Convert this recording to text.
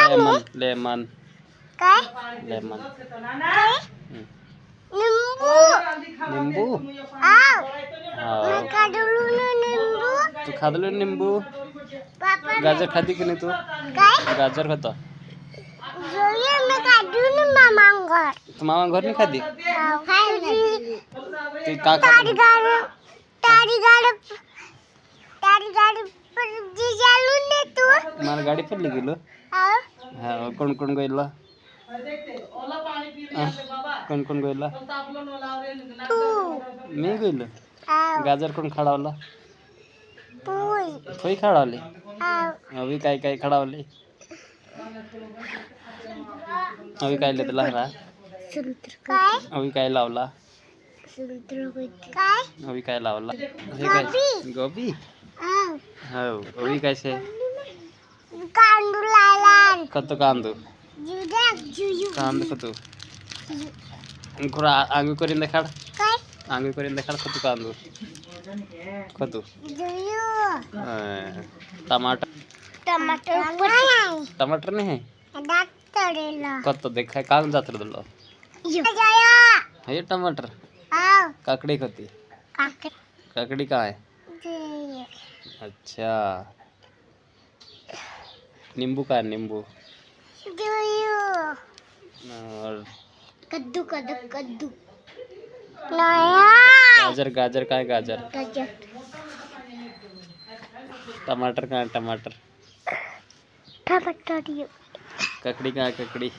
lemon lemon काय lemon काय निंबू निंबू आव हाँ मैं काढलो निंबू तू खादलो निंबू पापा गाजर खाती की नाही तू काय गाजर खाता जोये मैं काढलो मामा घर तू मामा घर नहीं खाती तू का तारी गाड़ी पर जी चालू ने तू मार गाड़ी पर ले गेलो आव हाँ कोण कोण गइला कोण कोण गइला तू मी गइलो आव गाजर कोण खडावला पुई फई खडावली आव अभी काय काय खडावली अभी काय लेतला रा संत्र काय अभी काय लावला संत्र काय अभी काय लावला हे काय गोबी आव हो अभी कैसे कांदू लायला कतो कांदू जुदा जुयू कांदू कतो कुरा आंगू करीन देखाड काय आंगू करीन देखाड कतो कांदू कतो जुयू टमाटर टमाटर टमाटर नहीं है डाक्टरला कतो देखा कांग जात्र दलो जाया हे टमाटर आव काकड़ी कती काके काकड़ी कहाँ है जुयू अच्छा नींबू का है नींबू और कद्दू कद्दू कद्दू नया गाजर गाजर का है गाजर गाजर टमाटर का है टमाटर टमाटर ककड़ी का है ककड़ी